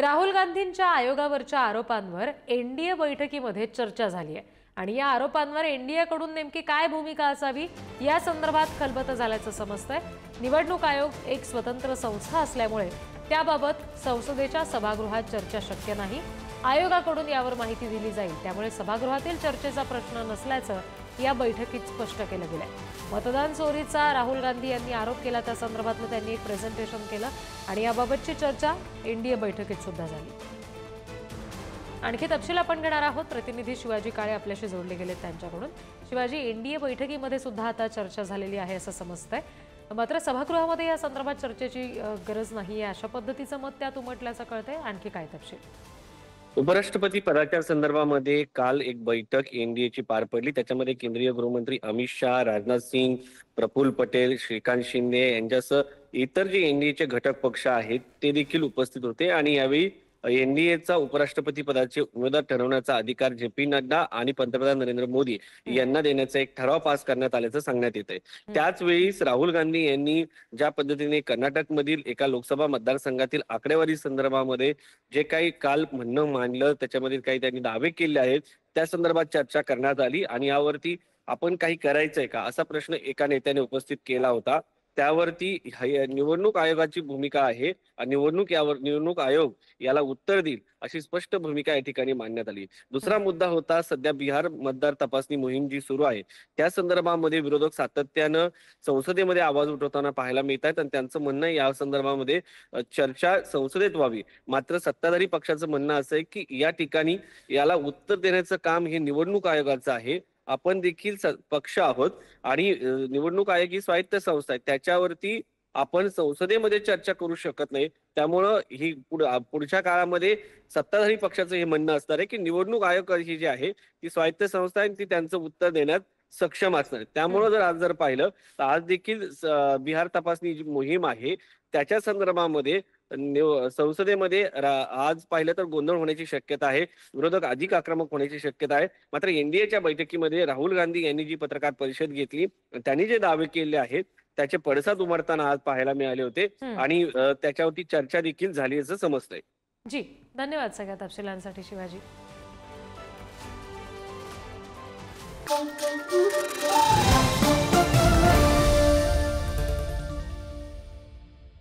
राहुल गांधींच्या आयोगावरच्या आरोपांवर एनडीए बैठकीमध्ये चर्चा झाली आहे आणि या आरोपांवर एनडीएकडून नेमकी काय भूमिका असावी या संदर्भात खलबत झाल्याचं समजतंय। निवडणूक आयोग एक स्वतंत्र संस्था असल्यामुळे त्याबाबत संसदेच्या सभागृहात चर्चा शक्य नाही। आयोगाकडून यावर माहिती दिली जाईल, त्यामुळे सभागृहातील चर्चेचा प्रश्न नसल्याचं या बैठकीत स्पष्ट केलं गेलंय। मतदान चोरीचा राहुल गांधी यांनी आरोप केला, त्या संदर्भातलं त्यांनी एक प्रेझेंटेशन केलं आणि याबाबतची चर्चा एनडीए बैठकीत सुद्धा झाली। आणखी तपशील आपण घेणार आहोत। प्रतिनिधी शिवाजी काळे आपल्याशी जोडले गेले त्यांच्याकडून। शिवाजी, एनडीए बैठकीमध्ये सुद्धा आता चर्चा झालेली आहे असं समजतंय, मात्र सभागृहामध्ये या संदर्भात चर्चेची गरज नाहीये अशा पद्धतीचं मत त्यात उमटल्याचं कळतंय। आणखी काय तपशील? उपराष्ट्रपती पदाच्या संदर्भामध्ये काल एक बैठक एनडीएची पार पडली। त्याच्यामध्ये केंद्रीय गृहमंत्री अमित शहा, राजनाथ सिंग, प्रफुल्ल पटेल, श्रीकांत शिंदे यांच्यासह इतर जे एनडीएचे घटक पक्ष आहेत ते देखील उपस्थित होते आणि यावेळी एनडीएचा उपराष्ट्रपती पदाचे उमेदवार ठरवण्याचा अधिकार जे पी नड्डा आणि पंतप्रधान नरेंद्र मोदी यांना देण्याचा एक ठराव पास करण्यात आल्याचं सांगण्यात येत आहे। त्याच वेळीच राहुल गांधी यांनी ज्या पद्धतीने कर्नाटकमधील एका लोकसभा मतदारसंघातील आकडेवारी संदर्भामध्ये जे काही काल म्हणणं मांडलं, त्याच्यामध्ये काही त्यांनी दावे केले आहेत, त्या संदर्भात चर्चा करण्यात आली आणि यावरती आपण काही करायचंय का असा प्रश्न एका नेत्याने उपस्थित केला होता। त्यावरती निवडणूक आयोगाची भूमिका आहे, निवडणूक आयोग याला उत्तर देईल अशी स्पष्ट भूमिका या ठिकाणी मांडण्यात आली। दुसरा मुद्दा होता, सध्या बिहार मतदार तपासणी मोहीम जी सुरू आहे त्या संदर्भामध्ये विरोधक सातत्यानं संसदेमध्ये आवाज उठवताना पाहायला मिळत आहेत आणि त्यांचं म्हणणं या संदर्भामध्ये चर्चा संसदेत व्हावी। मात्र सत्ताधारी पक्षाचं म्हणणं असं आहे की या ठिकाणी याला उत्तर देण्याचं काम हे निवडणूक आयोगाचं आहे। आपण देखील पक्ष आहोत आणि निवडणूक आयोग ही स्वायत्त संस्था आहे, त्याच्यावरती आपण संसदेमध्ये चर्चा करू शकत नाही। त्यामुळं ही पुढच्या काळामध्ये सत्ताधारी पक्षाचं हे म्हणणं असणार आहे की निवडणूक आयोग ही जी आहे ती स्वायत्त संस्था आहे, ती त्यांचं उत्तर देण्यात सक्षम असणार। त्यामुळं आज पाहिलं तर आज देखील बिहार तपासणी जी मोहीम आहे त्याच्या संदर्भामध्ये संसदेमध्ये आज पाहिलं तर गोंधळ होण्याची शक्यता आहे, विरोधक अधिक आक्रमक होण्याची शक्यता आहे। मात्र एनडीएच्या बैठकीमध्ये राहुल गांधी यांनी जी पत्रकार परिषद घेतली, त्यांनी जे दावे केले आहेत त्याचे पडसाद उमटताना आज पाहायला मिळाले होते आणि त्याच्यावरती चर्चा देखील झाली असं समजतंय। जी, धन्यवाद सगळ्या तपशिलांसाठी शिवाजी।